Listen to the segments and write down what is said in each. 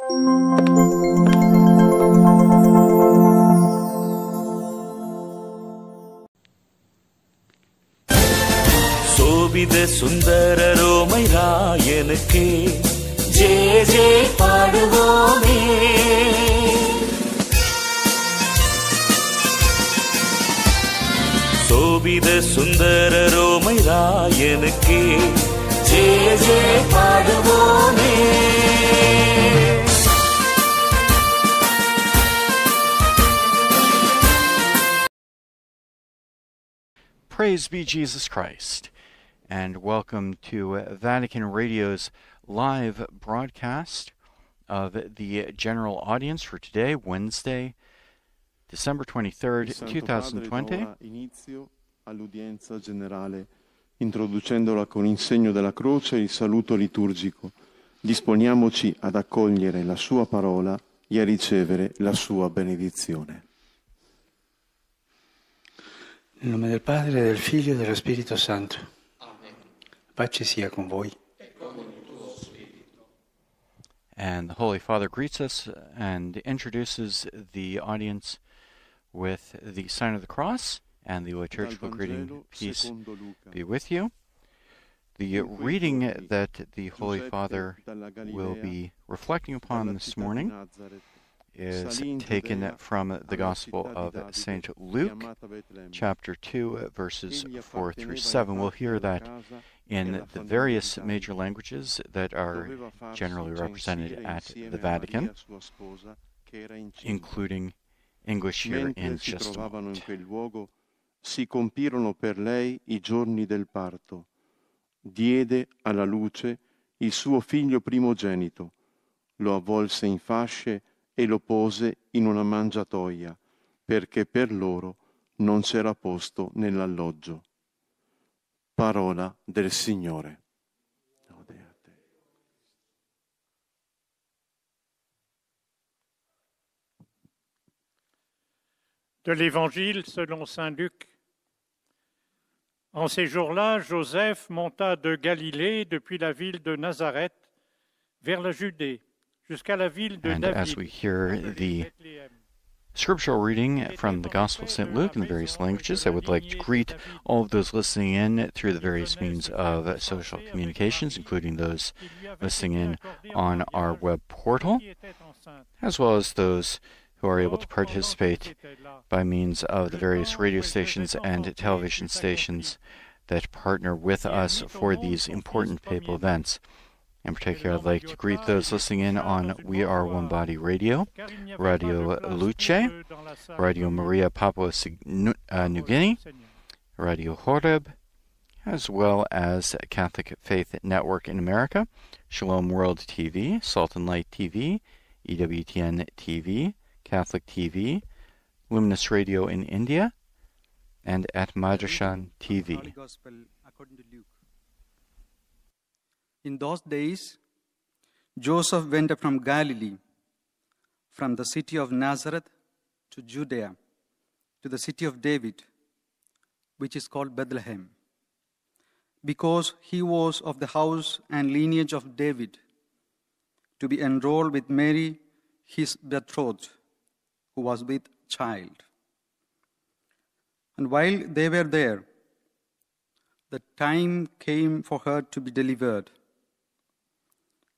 சோபித சுந்தர ரோமை ராயனுக்கே ஜெய ஜெய பாடுவோமே. சோபித சுந்தர ரோமை ராயனுக்கே Jaya Jaya பாடுவோமே. Praise be Jesus Christ, and welcome to Vatican Radio's live broadcast of the general audience for today, Wednesday, December 23rd, 2020. Inizio all'udienza generale, introducendola con il segno della croce e il saluto liturgico. Disponiamoci ad accogliere la sua parola e a ricevere la sua benedizione. Nel nome del Padre, del Figlio e dello Spirito Santo. Amen. Pace sia con voi. E con il tuo spirito. And the Holy Father greets us and introduces the audience with the sign of the cross and the liturgical greeting, peace be with you. The reading that the Holy Father will be reflecting upon this morning is taken from the Gospel of St. Luke, chapter 2, verses 4 through 7. We'll hear that in the various major languages that are generally represented at the Vatican, including English here in just a moment. Si compirono per lei i giorni del parto. Diede alla luce il suo figlio primogenito, lo avvolse in fasce e lo pose in una mangiatoia, perché per loro non c'era posto nell'alloggio. Parola del Signore. De l'Évangile selon saint Luc. En ces jours-là, Joseph monta de Galilée depuis la ville de Nazareth vers la Judée, jusqu'à la ville de And David. as we hear the scriptural reading from the Gospel of St. Luke in the various languages, I would like to greet all of those listening in through the various means of social communications, including those listening in on our web portal, as well as those who are able to participate by means of the various radio stations and television stations that partner with us for these important papal events. In particular, I'd like to greet those listening in on We Are One Body Radio, Radio Luce, Radio Maria Papua New Guinea, Radio Horeb, as well as Catholic Faith Network in America, Shalom World TV, Salt and Light TV, EWTN TV, Catholic TV, Luminous Radio in India, and at Madrashan TV. In those days, Joseph went up from Galilee, from the city of Nazareth to Judea, to the city of David, which is called Bethlehem, because he was of the house and lineage of David, to be enrolled with Mary, his betrothed, who was with child. And while they were there, the time came for her to be delivered.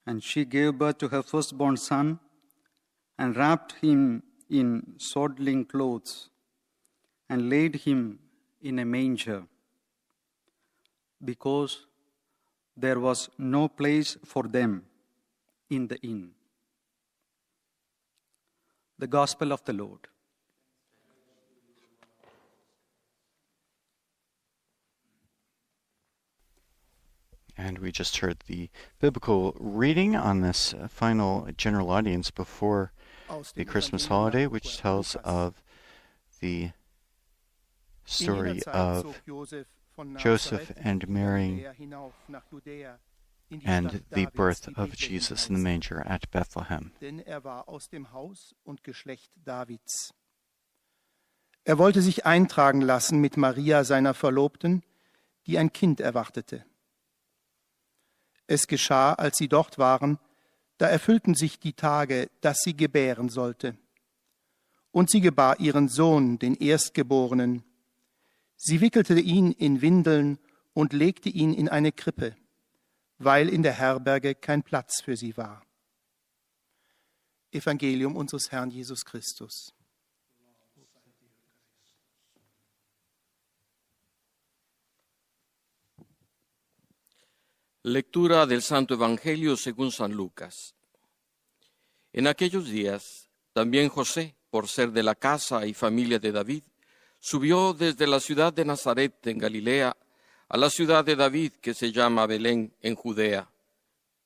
And she gave birth to her firstborn son and wrapped him in swaddling clothes and laid him in a manger, because there was no place for them in the inn. The Gospel of the Lord. And we just heard the biblical reading on this final general audience before the Christmas holiday, which tells of the story of Joseph and Mary and the birth of Jesus in the manger at Bethlehem. Denn war aus dem Haus und Geschlecht Davids. Wollte sich eintragen lassen mit Maria, seiner Verlobten, die ein Kind erwartete. Es geschah, als sie dort waren, Da erfüllten sich die Tage, dass sie gebären sollte. Und sie gebar ihren Sohn, den Erstgeborenen. Sie wickelte ihn in Windeln und legte ihn in eine Krippe, weil in der Herberge kein Platz für sie war. Evangelium unseres Herrn Jesus Christus. Lectura del Santo Evangelio según San Lucas. En aquellos días, también José, por ser de la casa y familia de David, subió desde la ciudad de Nazaret en Galilea a la ciudad de David que se llama Belén en Judea,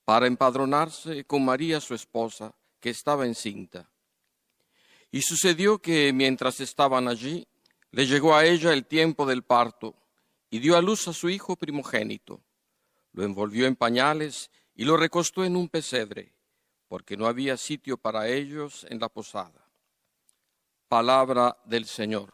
para empadronarse con María su esposa, que estaba encinta. Y sucedió que mientras estaban allí, le llegó a ella el tiempo del parto y dio a luz a su hijo primogénito. Lo envolvió en pañales y lo recostó en un pesebre, porque no había sitio para ellos en la posada. Palabra del Señor.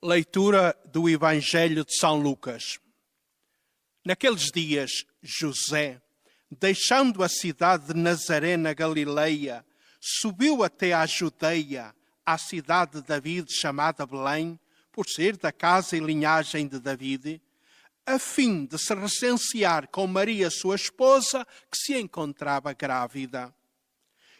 Leitura do Evangelho de São Lucas. Naqueles dias, José, deixando a cidade de Nazaré na Galileia, subiu até à Judeia, à cidade de David, chamada Belém, por ser da casa e linhagem de David, a fim de se recensear com Maria, sua esposa, que se encontrava grávida.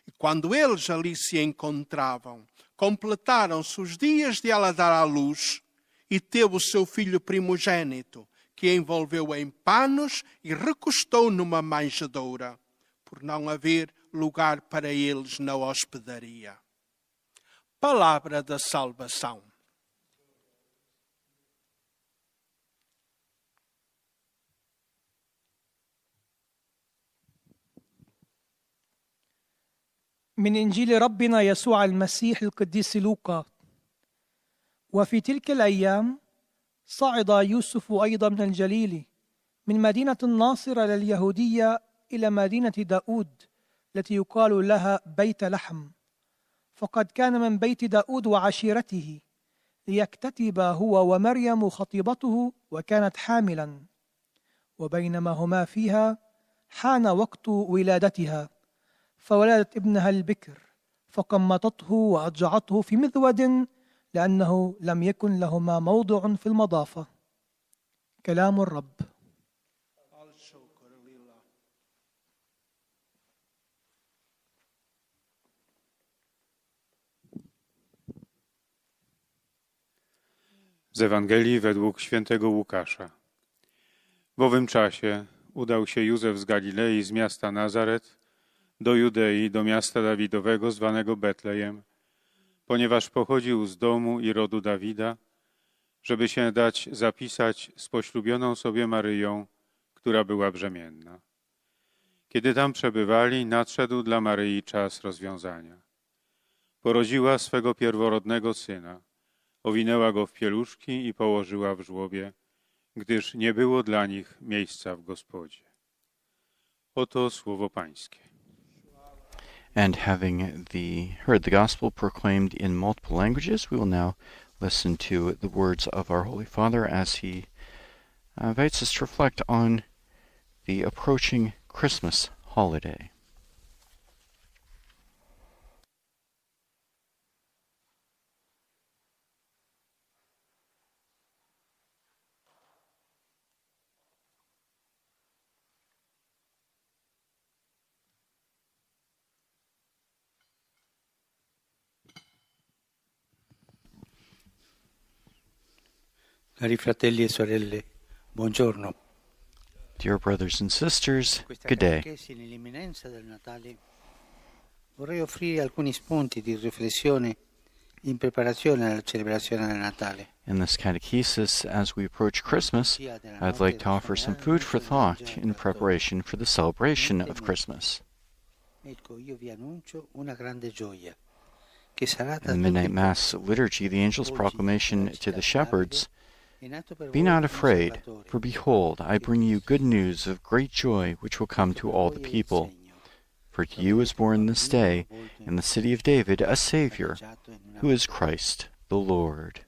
E quando eles ali se encontravam, completaram-se os dias de ela dar à luz, e teve o seu filho primogênito, que envolveu em panos e recostou numa manjedoura, por não haver lugar para eles na hospedaria. Palavra da salvação. من إنجيل ربنا يسوع المسيح القديس لوقا. وفي تلك الأيام صعد يوسف أيضا من الجليل من مدينة الناصرة لليهودية إلى مدينة داود التي يقال لها بيت لحم، فقد كان من بيت داود وعشيرته، ليكتتب هو ومريم خطيبته، وكانت حاملا. وبينما هما فيها حان وقت ولادتها، فولدت ابنها البكر، فقمطته وأضجعته في مذود، لأنه لم يكن لهما موضع في المضافة. كلام الرب. Z Ewangelii według świętego Łukasza. W owym czasie udał się Józef z Galilei, z miasta Nazaret, do Judei, do miasta Dawidowego zwanego Betlejem, ponieważ pochodził z domu i rodu Dawida, żeby się dać zapisać z poślubioną sobie Maryją, która była brzemienna. Kiedy tam przebywali, nadszedł dla Maryi czas rozwiązania. Porodziła swego pierworodnego syna, owinęła go w pieluszki i położyła w żłobie, gdyż nie było dla nich miejsca w gospodzie. Oto słowo Pańskie. And having heard the gospel proclaimed in multiple languages, we will now listen to the words of our Holy Father as he invites us to reflect on the approaching Christmas holiday. Cari fratelli e sorelle, buongiorno. Dear brothers and sisters, good day. Nell'imminenza del Natale vorrei offrire alcuni spunti di riflessione in preparazione alla celebrazione del Natale. In this catechesis, as we approach Christmas, I'd like to offer some food for thought in preparation for the celebration of Christmas. Ecco, io vi annuncio una grande gioia che sarà In the Midnight Mass liturgy, the angel's proclamation to the shepherds, "Be not afraid, for behold, I bring you good news of great joy, which will come to all the people. For to you is born this day, in the city of David, a Savior, who is Christ the Lord."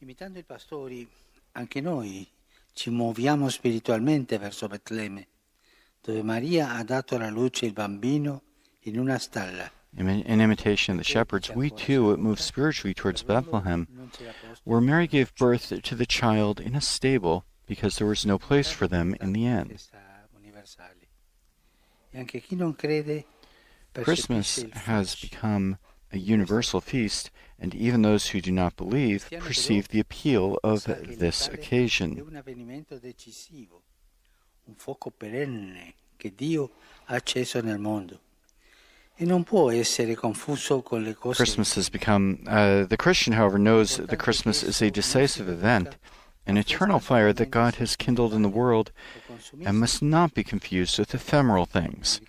Imitando i pastori, anche noi ci muoviamo spiritualmente verso Betlemme, dove Maria ha dato alla luce il bambino in una stalla. In imitation of the shepherds, we too move spiritually towards Bethlehem, where Mary gave birth to the child in a stable because there was no place for them in the inn. Christmas has become a universal feast, and even those who do not believe perceive the appeal of this occasion. Un fuoco perenne che Dio ha acceso nel mondo. E non può essere confuso con le cose. Christmas has become, the Christian, however, knows that Christmas is a decisive event, an eternal fire that God has kindled in the world, and must not be confused with ephemeral things.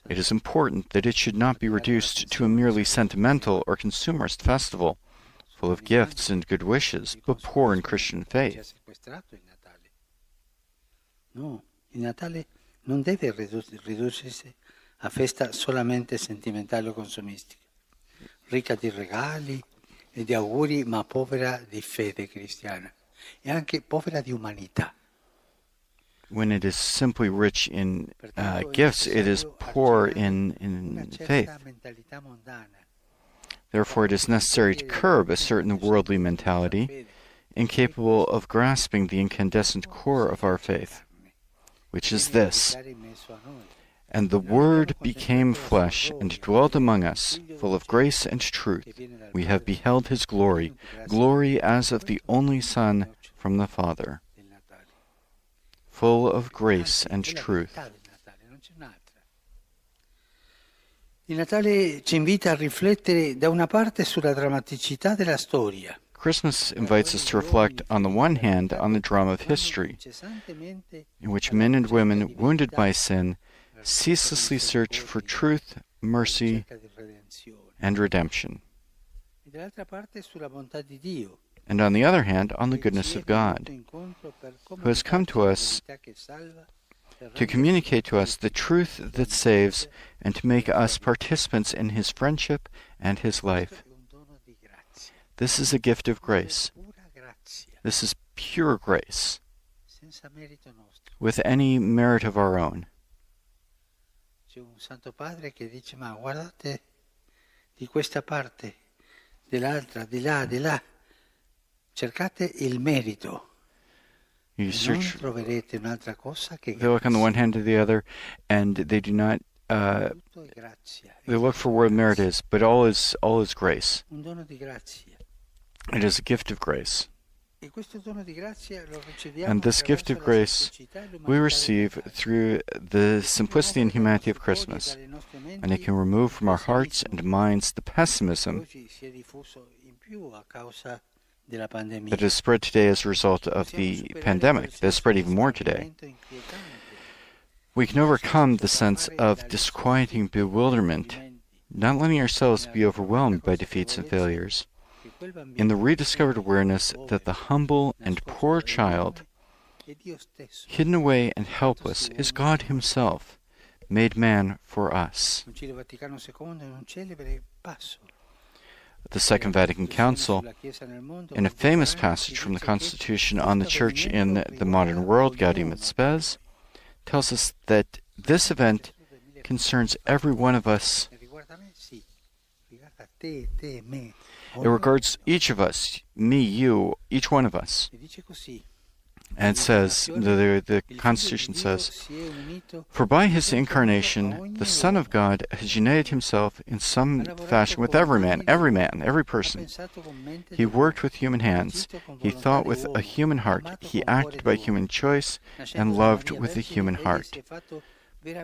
It is important that it should not be reduced to a merely sentimental or consumerist festival, full of gifts and good wishes, but poor in Christian faith. No, il Natale non deve ridursi a festa solamente sentimentale o consumistica, ricca di regali e di auguri, ma povera di fede cristiana e anche povera di umanità. When it is simply rich in gifts, it is poor in faith. Therefore, it is necessary to curb a certain worldly mentality, incapable of grasping the incandescent core of our faith, which is this: "And the Word became flesh and dwelt among us, full of grace and truth. We have beheld His glory, glory as of the only Son from the Father." Full of grace and truth. Il Natale ci invita a riflettere da una parte sulla drammaticità della storia. Christmas invites us to reflect, on the one hand, on the drama of history, in which men and women wounded by sin ceaselessly search for truth, mercy, and redemption. And on the other hand, on the goodness of God, who has come to us to communicate to us the truth that saves and to make us participants in His friendship and His life. This is a gift of grace. This is pure grace, with any merit of our own. C'è un Santo Padre che dice: ma guardate di questa parte, dell'altra, di là, cercate il merito. You search, non troverete un'altra cosa che they look on the one hand to the other, and they do not, they look for where merit is, but all is grace. Un dono di grazia. It is a gift of grace. E questo dono di grazia lo riceviamo And this gift of grace we receive through the simplicity and humanity of Christmas, and it can remove from our hearts and minds the pessimism that is spread today as a result of the pandemic, that is spread even more today. We can overcome the sense of disquieting bewilderment, not letting ourselves be overwhelmed by defeats and failures, in the rediscovered awareness that the humble and poor child, hidden away and helpless, is God Himself, made man for us. The Second Vatican Council, in a famous passage from the Constitution on the Church in the Modern World, Gaudium et Spes, tells us that this event concerns every one of us. It regards each of us, me, you, each one of us. And it says, the Constitution says, "For by His incarnation, the Son of God has united Himself in some fashion with every man, every person. He worked with human hands, He thought with a human heart, He acted by human choice, and loved with a human heart.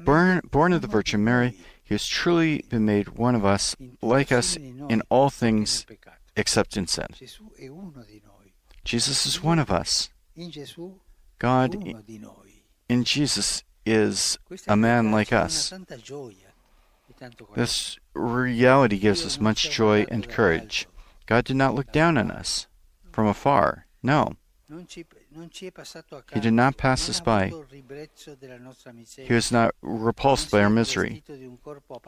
Born of the Virgin Mary, He has truly been made one of us, like us in all things except in sin." Jesus is one of us. God in Jesus is a man like us. This reality gives us much joy and courage. God did not look down on us from afar. No. He did not pass us by. He was not repulsed by our misery.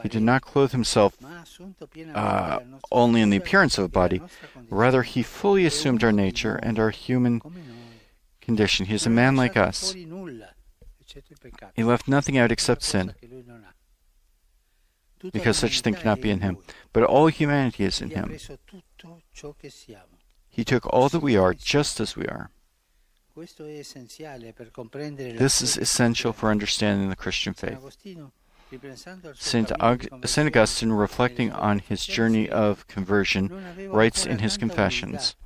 He did not clothe himself only in the appearance of a body. Rather, he fully assumed our nature and our human condition. He is a man like us. He left nothing out except sin, because such thing cannot be in him. But all humanity is in him. He took all that we are just as we are. This is essential for understanding the Christian faith. St. Augustine, reflecting on his journey of conversion, writes in his Confessions,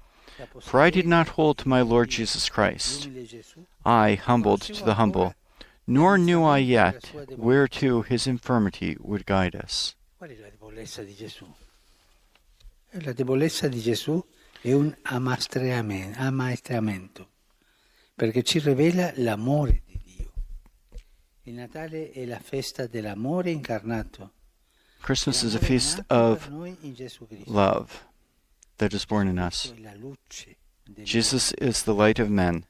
"For I did not hold to my Lord Jesus Christ. I humbled to the humble, nor knew I yet whereto his infirmity would guide us." La debolezza di Gesù è un ammaestramento, perché ci rivela l'amore di Dio. Il Natale è la festa dell'amore incarnato. Christmas is a feast of love that is born in us. Jesus is the light of men,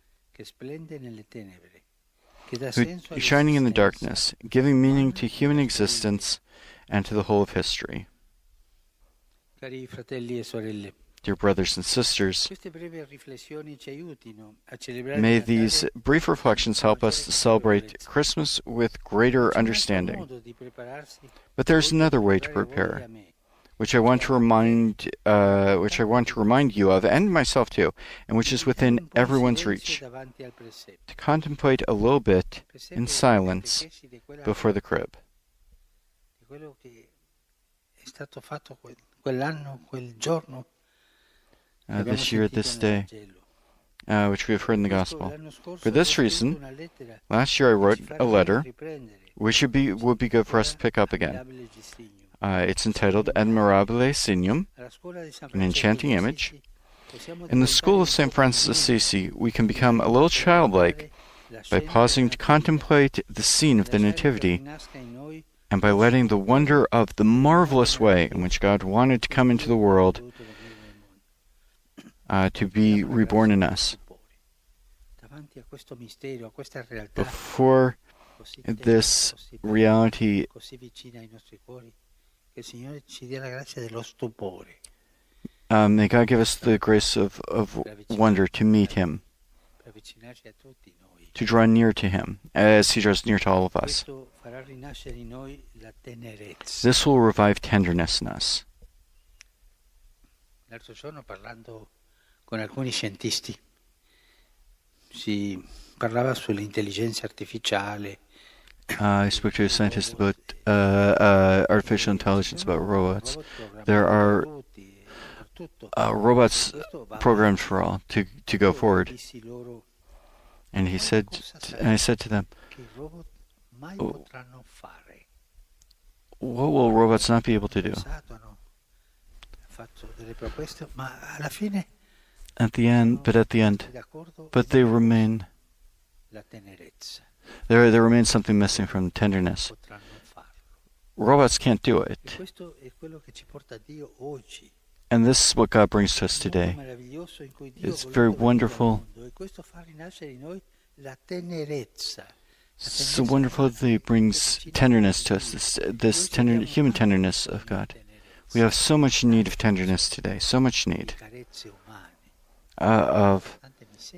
who, shining in the darkness, giving meaning to human existence and to the whole of history. Dear brothers and sisters, may these brief reflections help us to celebrate Christmas with greater understanding. But there's another way to prepare, which I want to remind you of, and myself too, and which is within everyone's reach: to contemplate a little bit in silence before the crib. This year, this day, which we have heard in the Gospel. For this reason, last year I wrote a letter, which would be good for us to pick up again. It's entitled Admirabile Signum, an enchanting image. In the school of St. Francis of Assisi, we can become a little childlike by pausing to contemplate the scene of the Nativity, and by letting the wonder of the marvelous way in which God wanted to come into the world to be reborn in us. Before this reality, may God give us the grace of wonder to meet Him, to draw near to Him, as He draws near to all of us. This will revive tenderness in us. Con alcuni scientisti si parlava sull'intelligenza artificiale. I spoke to a scientist about artificial intelligence, about robots. There are robots programmed for all to go forward. And I said to them, what will robots not be able to do? At the end, but they remain. There remains something missing from tenderness. Robots can't do it. And this is what God brings to us today. It's very wonderful. It's so wonderful that He brings tenderness to us, this human tenderness of God. We have so much need of tenderness today, so much need of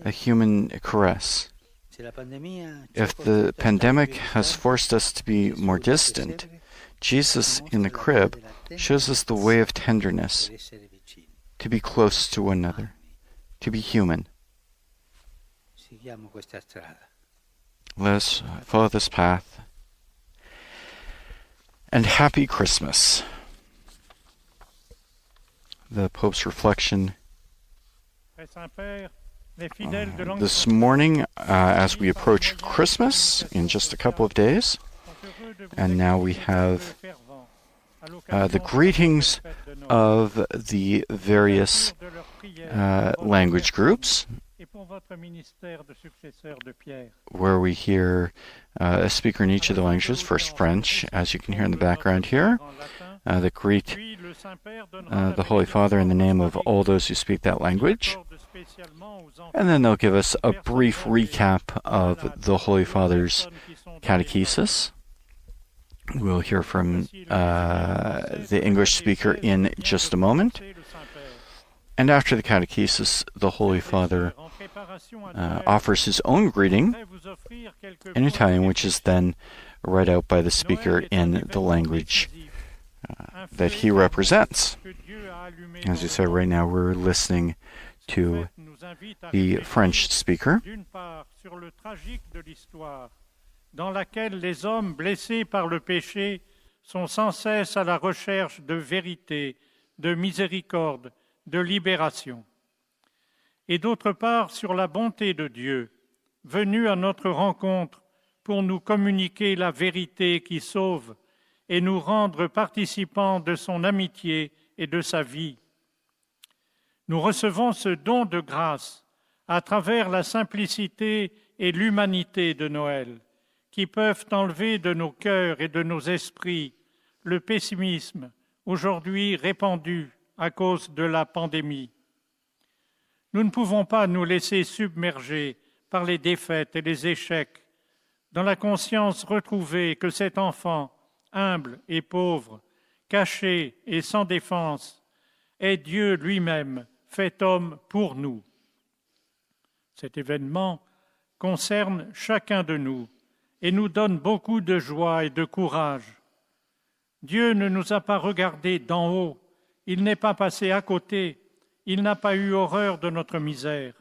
a human caress. If the pandemic has forced us to be more distant, Jesus in the crib shows us the way of tenderness, to be close to one another, to be human. Let us follow this path. And happy Christmas. The Pope's reflection this morning as we approach Christmas in just a couple of days. And now we have the greetings of the various language groups, where we hear a speaker in each of the languages, first French, as you can hear in the background here, that greet the Holy Father in the name of all those who speak that language. And then they'll give us a brief recap of the Holy Father's catechesis. We'll hear from the English speaker in just a moment. And after the catechesis, the Holy Father offers his own greeting in Italian, which is then read out by the speaker in the language that he represents. As you said, right now we're listening to the French speaker. Dans laquelle les hommes blessés par le péché sont sans cesse à la recherche de vérité, de miséricorde, de libération. Et d'autre part, sur la bonté de Dieu, venu à notre rencontre pour nous communiquer la vérité qui sauve et nous rendre participants de son amitié et de sa vie. Nous recevons ce don de grâce à travers la simplicité et l'humanité de Noël, qui peuvent enlever de nos cœurs et de nos esprits le pessimisme aujourd'hui répandu à cause de la pandémie. Nous ne pouvons pas nous laisser submerger par les défaites et les échecs, dans la conscience retrouvée que cet enfant, humble et pauvre, caché et sans défense, est Dieu lui-même, fait homme pour nous. Cet événement concerne chacun de nous et nous donne beaucoup de joie et de courage. Dieu ne nous a pas regardés d'en haut, il n'est pas passé à côté, il n'a pas eu horreur de notre misère.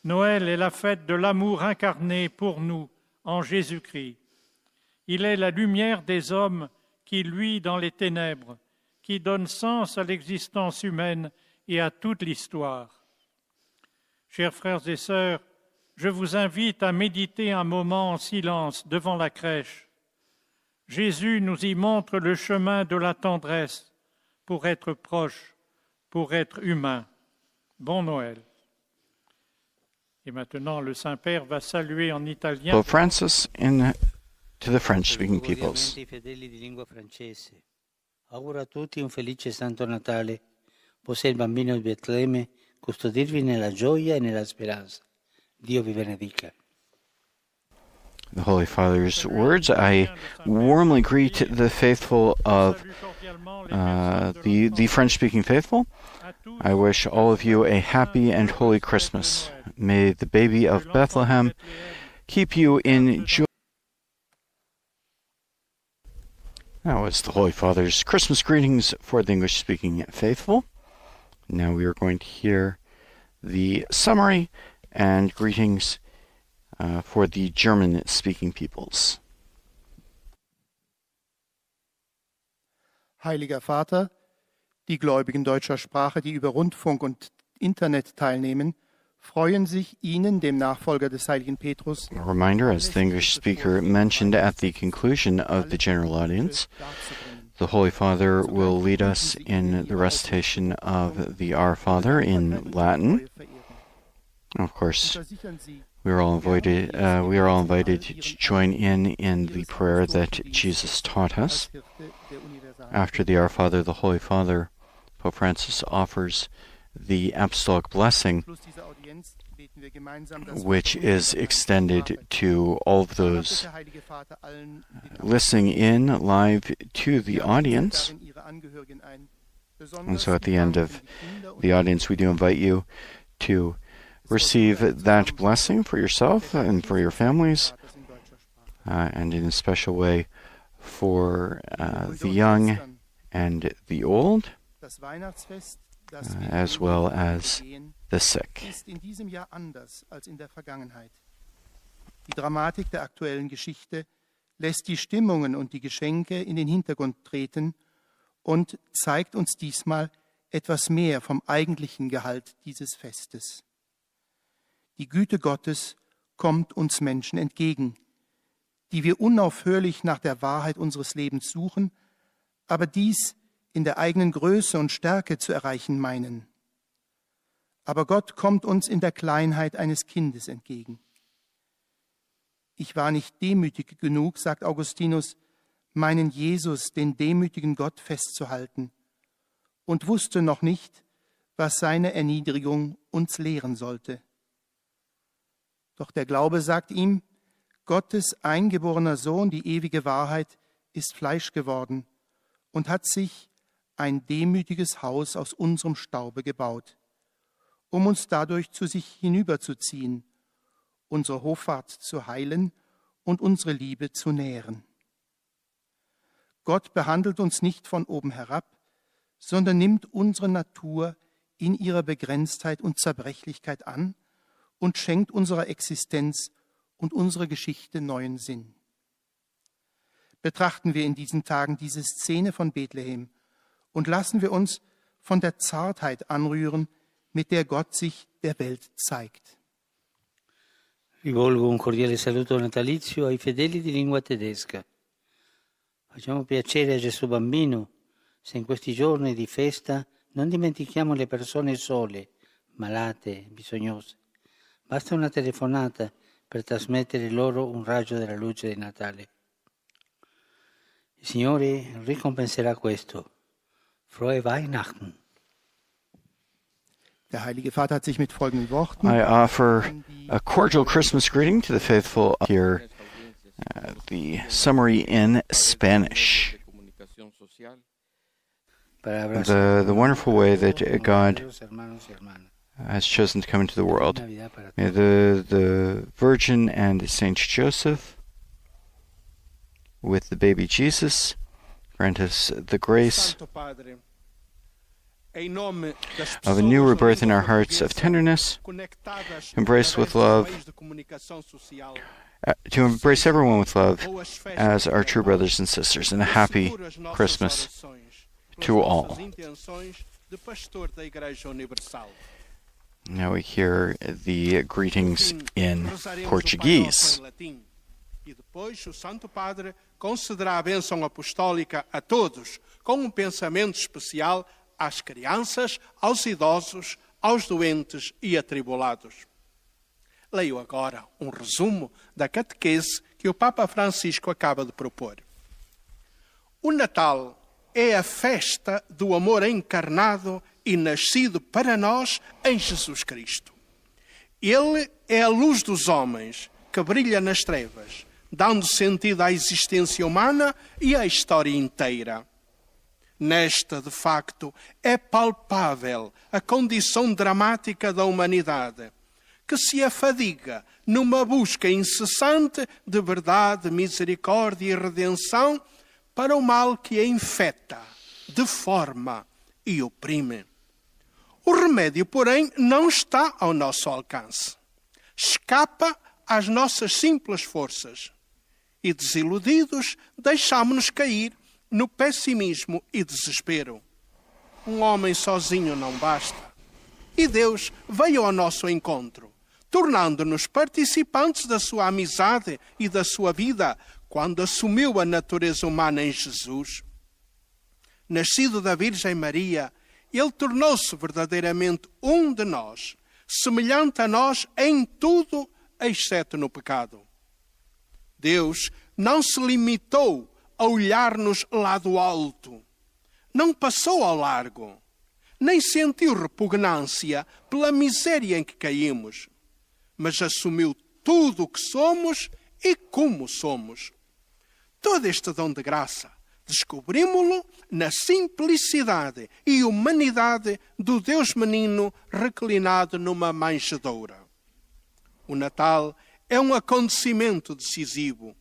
Noël est la fête de l'amour incarné pour nous en Jésus-Christ. Il est la lumière des hommes qui luit dans les ténèbres, qui donne sens à l'existence humaine et à toute l'histoire. Chers frères et sœurs, je vous invite à méditer un moment en silence devant la crèche. Jésus nous y montre le chemin de la tendresse pour être proche, pour être humain. Bon Noël. Et maintenant, le Saint-Père va saluer en italien. Pope Francis to the French-speaking peoples. Auguro a tutti un felice Santo Natale. Possa il bambino di Betlemme custodirvi nella gioia e nella speranza. Dio vi benedica. The Holy Father's words. I warmly greet the faithful of the French-speaking faithful. I wish all of you a happy and holy Christmas. May the baby of Bethlehem keep you in joy. That was the Holy Father's Christmas greetings for the English-speaking faithful. Now we are going to hear the summary and greetings for the German-speaking peoples. Heiliger Vater, die Gläubigen deutscher Sprache, die über Rundfunk und Internet teilnehmen, freuen sich Ihnen, dem Nachfolger des heiligen Petrus. A reminder, as the English speaker mentioned at the conclusion of the general audience, the Holy Father will lead us in the recitation of the Our Father in Latin. Of course, we are all invited to join in the prayer that Jesus taught us. After the Our Father, the Holy Father, Pope Francis offers the Apostolic blessing, which is extended to all of those listening in live to the audience. And so at the end of the audience, we do invite you to receive that blessing for yourself and for your families, and in a special way for the young and the old, as well as the sick. Die Dramatik der aktuellen Geschichte lässt die Stimmungen und die Geschenke in den Hintergrund treten und zeigt uns diesmal etwas mehr vom eigentlichen Gehalt dieses Festes. Die Güte Gottes kommt uns Menschen entgegen, die wir unaufhörlich nach der Wahrheit unseres Lebens suchen, aber dies in der eigenen Größe und Stärke zu erreichen meinen. Aber Gott kommt uns in der Kleinheit eines Kindes entgegen. Ich war nicht demütig genug, sagt Augustinus, meinen Jesus, den demütigen Gott, festzuhalten und wusste noch nicht, was seine Erniedrigung uns lehren sollte. Doch der Glaube sagt ihm, Gottes eingeborener Sohn, die ewige Wahrheit, ist Fleisch geworden und hat sich ein demütiges Haus aus unserem Staube gebaut, um uns dadurch zu sich hinüberzuziehen, unsere Hoffart zu heilen und unsere Liebe zu nähren. Gott behandelt uns nicht von oben herab, sondern nimmt unsere Natur in ihrer Begrenztheit und Zerbrechlichkeit an und schenkt unserer Existenz und unserer Geschichte neuen Sinn. Betrachten wir in diesen Tagen diese Szene von Bethlehem und lassen wir uns von der Zartheit anrühren, mit der Gott sich der Welt zeigt. Rivolgo un cordiale saluto natalizio ai fedeli di lingua tedesca. Facciamo piacere a Gesù Bambino se in questi giorni di festa non dimentichiamo le persone sole, malate, bisognose. Basta una telefonata per trasmettere loro un raggio della luce di Natale. Il Signore ricompenserà questo. Frohe Weihnachten. Der Heilige Vater hat sich mit folgenden Worten I offer a cordial Christmas greeting to the faithful here. The summary in Spanish. The wonderful way that God has chosen to come into the world. May the Virgin and Saint Joseph, with the baby Jesus, grant us the grace of a new rebirth in our hearts of tenderness, embrace with love, to embrace everyone with love as our true brothers and sisters, and a happy Christmas to all. Now we hear the greetings in Portuguese. E depois o Santo Padre concederá a bênção apostólica a todos, com pensamento especial às crianças, aos idosos, aos doentes e atribulados. Leio agora um resumo da catequese que o Papa Francisco acaba de propor. O Natal é a festa do amor encarnado e nascido para nós em Jesus Cristo. Ele é a luz dos homens que brilha nas trevas, dando sentido à existência humana e à história inteira. Nesta, de facto, é palpável a condição dramática da humanidade, que se afadiga numa busca incessante de verdade, misericórdia e redenção para o mal que a infecta, deforma e oprime. O remédio, porém, não está ao nosso alcance. Escapa às nossas simples forças. E desiludidos, deixámo-nos cair no pessimismo e desespero. Um homem sozinho não basta. E Deus veio ao nosso encontro, tornando-nos participantes da sua amizade e da sua vida, quando assumiu a natureza humana em Jesus. Nascido da Virgem Maria, ele tornou-se verdadeiramente um de nós, semelhante a nós em tudo, exceto no pecado. Deus não se limitou a olhar-nos lá do alto, não passou ao largo, nem sentiu repugnância pela miséria em que caímos, mas assumiu tudo o que somos e como somos. Todo este dom de graça descobrimos-lo na simplicidade e humanidade do Deus menino reclinado numa manjedoura. O Natal é um acontecimento decisivo,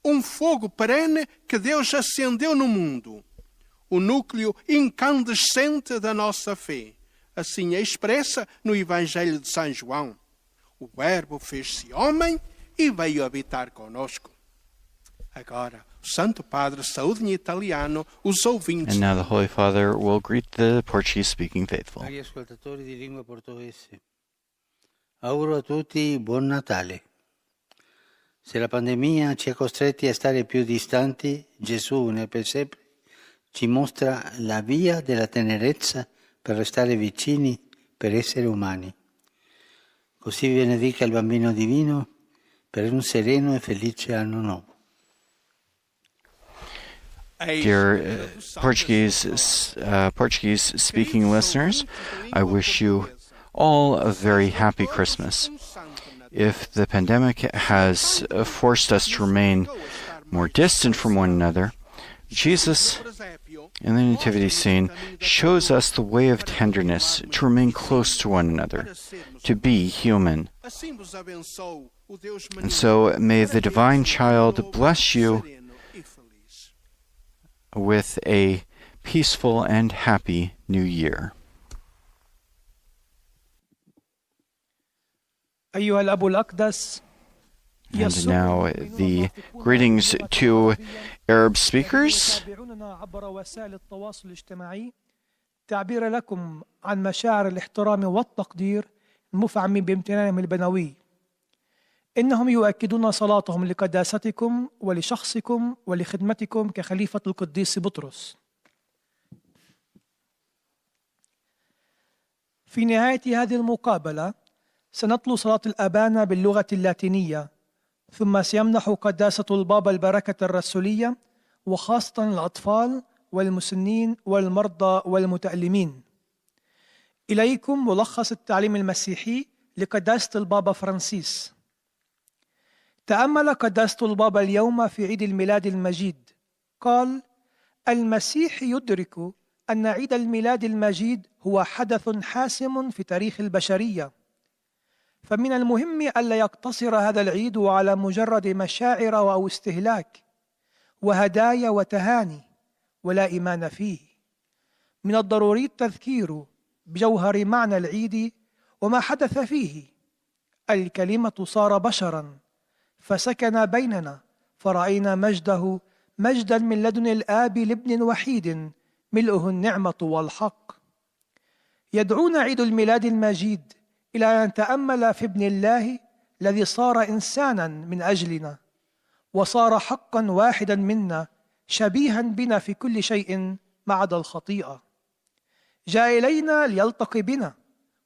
um fogo perene que Deus acendeu no mundo, o núcleo incandescente da nossa fé. Assim é expressa no Evangelho de São João. O Verbo fez-se homem e veio habitar conosco. Agora, o Santo Padre saúde em italiano os ouvintes. And now the Holy Father will greet the Portuguese-speaking faithful. Cari ascoltatori di lingua portoghese, auguro a tutti buon Natale. Se la pandemia ci ha costretti a stare più distanti, Gesù nel presepe ci mostra la via della tenerezza per restare vicini, per essere umani. Così vi benedica il Bambino Divino per un sereno e felice anno nuovo. Dear Portuguese-speaking listeners, I wish you all a very happy Christmas. If the pandemic has forced us to remain more distant from one another, Jesus in the nativity scene shows us the way of tenderness to remain close to one another, to be human. And so may the divine child bless you with a peaceful and happy new year. And now the greetings to Arab speakers. تعبير لكم عن مشاعر الاحترام والتقدير المفعم بامتنانهم البنوي. إنهم يؤكدون صلاتهم لقداستكم ولشخصكم ولخدمتكم كخليفة القديس بطرس. في نهاية هذه المقابلة سنتلو صلاة الأبانا باللغة اللاتينية، ثم سيمنح قداسة البابا البركة الرسولية وخاصة الأطفال والمسنين والمرضى والمتألمين. إليكم ملخص التعليم المسيحي لقداسة البابا فرانسيس. تأمل قداسة البابا اليوم في عيد الميلاد المجيد. قال: المسيح يدرك أن عيد الميلاد المجيد هو حدث حاسم في تاريخ البشرية، فمن المهم ألا يقتصر هذا العيد على مجرد مشاعر أو استهلاك وهدايا وتهاني ولا إيمان فيه. من الضروري التذكير بجوهر معنى العيد وما حدث فيه. الكلمة صار بشرا فسكن بيننا فرأينا مجده، مجدا من لدن الآب لابن وحيد ملؤه النعمة والحق. يدعونا عيد الميلاد المجيد إلى أن نتأمل في ابن الله الذي صار إنسانا من أجلنا وصار حقا واحدا منا، شبيها بنا في كل شيء ما عدا الخطيئة. جاء إلينا ليلتقي بنا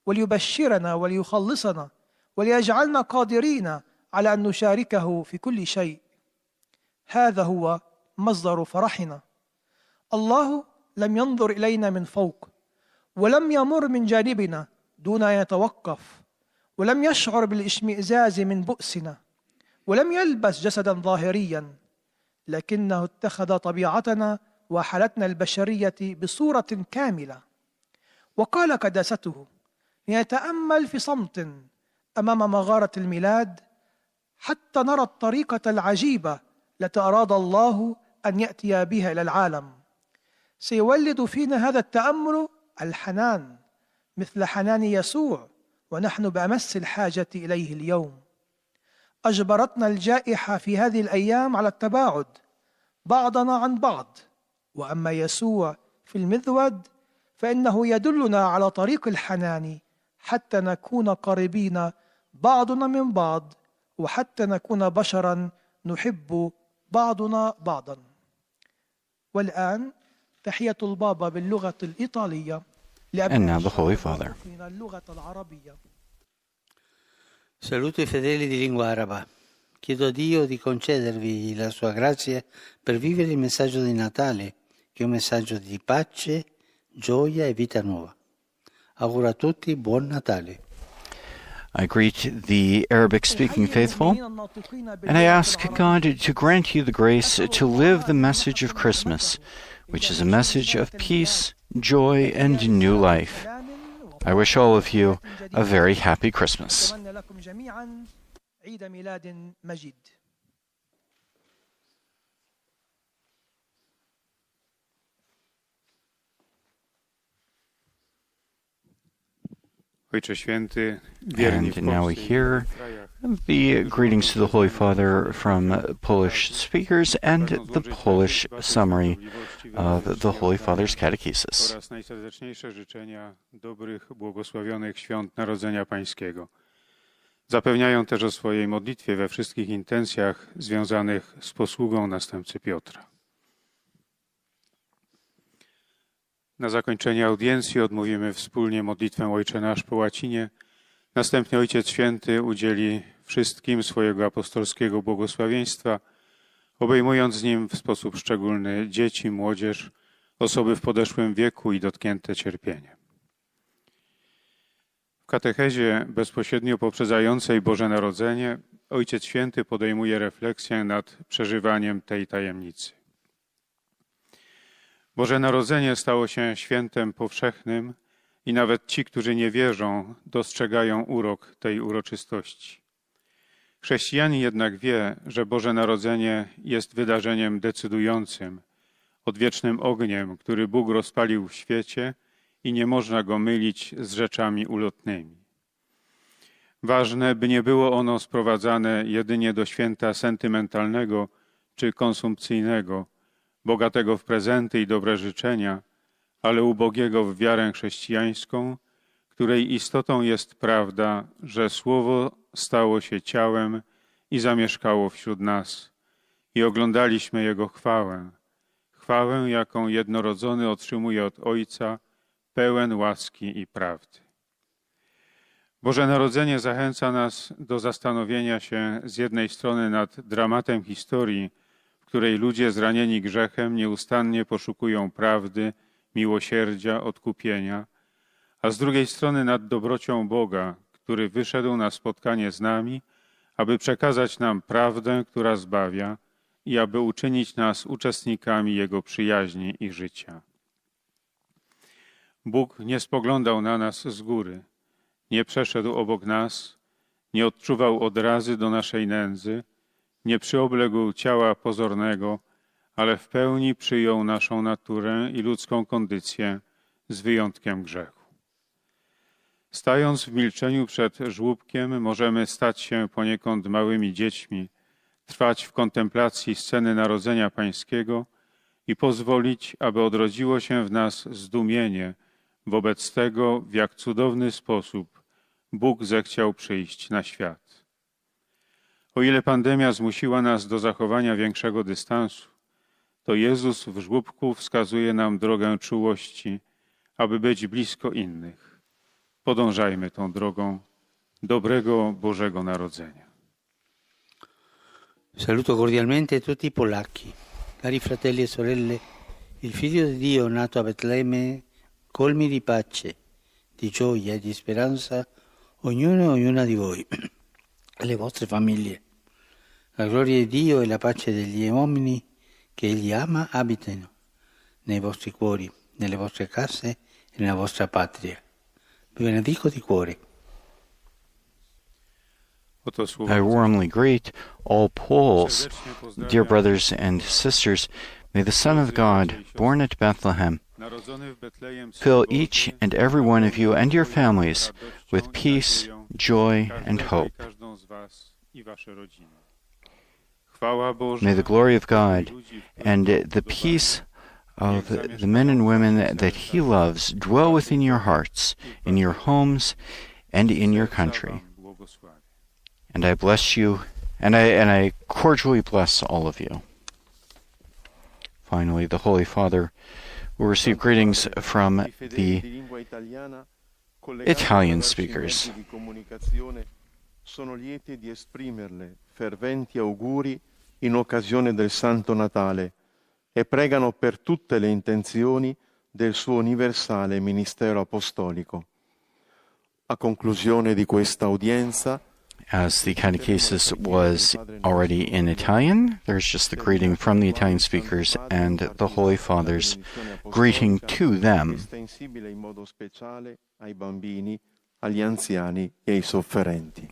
وليبشرنا وليخلصنا وليجعلنا قادرين على أن نشاركه في كل شيء. هذا هو مصدر فرحنا. الله لم ينظر إلينا من فوق، ولم يمر من جانبنا دون أن يتوقف، ولم يشعر بالاشمئزاز من بؤسنا، ولم يلبس جسدا ظاهريا، لكنه اتخذ طبيعتنا وحالتنا البشرية بصورة كاملة. وقال قداسته: لنتأمل في صمت أمام مغارة الميلاد حتى نرى الطريقة العجيبة التي أراد الله أن يأتي بها إلى العالم. سيولد فينا هذا التأمل الحنان مثل حنان يسوع، ونحن بأمس الحاجة إليه اليوم. أجبرتنا الجائحة في هذه الأيام على التباعد بعضنا عن بعض، وأما يسوع في المذود فإنه يدلنا على طريق الحنان حتى نكون قريبين بعضنا من بعض، وحتى نكون بشرا نحب بعضنا بعضا. والآن تحية البابا باللغة الإيطالية And now the Holy Father. Saluto i fedeli di lingua araba. Chiedo a Dio di concedervi la sua grazia per vivere il messaggio di Natale, che è un messaggio di pace, gioia e vita nuova. Auguro a tutti buon Natale. I greet the Arabic-speaking faithful, and I ask God to grant you the grace to live the message of Christmas, which is a message of peace, joy, and new life. I wish all of you a very happy Christmas. Ojcze Święty, wierni w And now we Polsce hear the greetings to the Holy Father from Polish speakers and the Polish summary of the Holy Father's catechesis. oraz najserdeczniejsze życzenia dobrych, błogosławionych świąt Narodzenia Pańskiego. Zapewniają też o swojej modlitwie we wszystkich intencjach związanych z posługą następcy Piotra. Na zakończenie audiencji odmówimy wspólnie modlitwę Ojcze Nasz po łacinie. Następnie Ojciec Święty udzieli wszystkim swojego apostolskiego błogosławieństwa obejmując nim w sposób szczególny dzieci, młodzież, osoby w podeszłym wieku i dotknięte cierpieniem. W katechezie bezpośrednio poprzedzającej Boże Narodzenie Ojciec Święty podejmuje refleksję nad przeżywaniem tej tajemnicy. Boże Narodzenie stało się świętem powszechnym i nawet ci, którzy nie wierzą, dostrzegają urok tej uroczystości. Chrześcijanin jednak wie, że Boże Narodzenie jest wydarzeniem decydującym, odwiecznym ogniem, który Bóg rozpalił w świecie i nie można go mylić z rzeczami ulotnymi. Ważne, by nie było ono sprowadzane jedynie do święta sentymentalnego czy konsumpcyjnego, bogatego w prezenty i dobre życzenia, ale ubogiego w wiarę chrześcijańską, której istotą jest prawda, że Słowo stało się ciałem i zamieszkało wśród nas i oglądaliśmy Jego chwałę, chwałę, jaką jednorodzony otrzymuje od Ojca, pełen łaski i prawdy. Boże Narodzenie zachęca nas do zastanowienia się z jednej strony nad dramatem historii, w której ludzie zranieni grzechem nieustannie poszukują prawdy, miłosierdzia, odkupienia, a z drugiej strony nad dobrocią Boga, który wyszedł na spotkanie z nami, aby przekazać nam prawdę, która zbawia i aby uczynić nas uczestnikami Jego przyjaźni i życia. Bóg nie spoglądał na nas z góry, nie przeszedł obok nas, nie odczuwał odrazy do naszej nędzy, nie przyobległ ciała pozornego, ale w pełni przyjął naszą naturę i ludzką kondycję z wyjątkiem grzechu. Stając w milczeniu przed żłóbkiem, możemy stać się poniekąd małymi dziećmi, trwać w kontemplacji sceny Narodzenia Pańskiego i pozwolić, aby odrodziło się w nas zdumienie wobec tego, w jak cudowny sposób Bóg zechciał przyjść na świat. O ile pandemia zmusiła nas do zachowania większego dystansu, to Jezus w żłóbku wskazuje nam drogę czułości, aby być blisko innych. Podążajmy tą drogą dobrego Bożego Narodzenia. Saluto cordialmente tutti i polacchi. Cari fratelli e sorelle, il Figlio di Dio nato a Betlemme, colmi di pace, di gioia e di speranza, ognuno e ognuna di voi, e le vostre famiglie. La gloria di Dio e la pace degli uomini che Egli ama abitino nei vostri cuori, nelle vostre case e nella vostra patria. Vi benedico di cuore. I warmly greet all Poles, dear brothers and sisters. May the Son of God, born at Bethlehem, fill each and every one of you and your families with peace, joy, and hope. May the glory of God and the peace of the men and women that He loves dwell within your hearts, in your homes, and in your country. And I bless you, and I cordially bless all of you. Finally, the Holy Father will receive greetings from the Italian speakers. Sono lieti di esprimerle ferventi auguri in occasione del Santo Natale e pregano per tutte le intenzioni del suo universale ministero apostolico. A conclusione di questa udienza, as the catechesis was already in Italian, there's just the greeting from the Italian speakers and the Holy Father's greeting to them. estensibile in modo speciale ai bambini, agli anziani e ai sofferenti.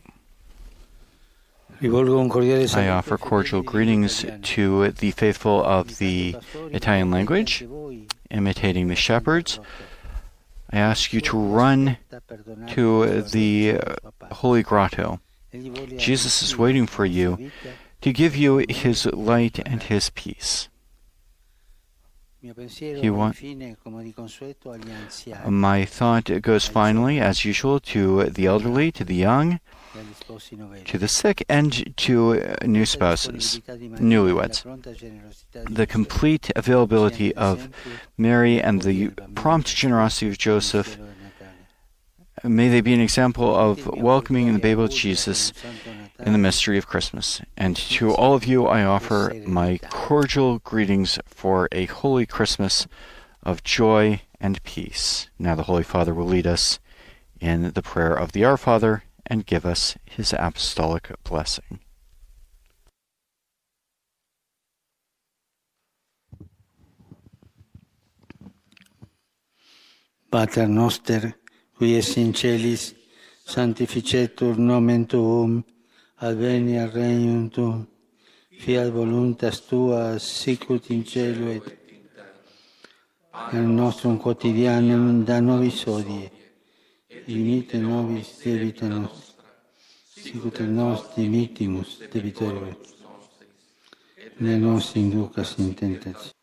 I offer cordial greetings to the faithful of the Italian language, imitating the shepherds. I ask you to run to the Holy Grotto. Jesus is waiting for you to give you His light and His peace. My thought goes finally, as usual, to the elderly, to the young, to the sick, and to new spouses, newlyweds. The complete availability of Mary and the prompt generosity of Joseph, may they be an example of welcoming the babe of Jesus in the mystery of Christmas. And to all of you, I offer my cordial greetings for a holy Christmas of joy and peace. Now the Holy Father will lead us in the prayer of the Our Father and give us his apostolic blessing. Pater noster, qui es in celis, sanctificetur nomen tuum, adveniat regnum tuum, fiat voluntas tua, sicut in cielo et nel nostrum quotidianum da nobis hodie, dimite nobis debita nostra, sicut et nos dimitimus debitoribus, ne nos inducas in tentationem,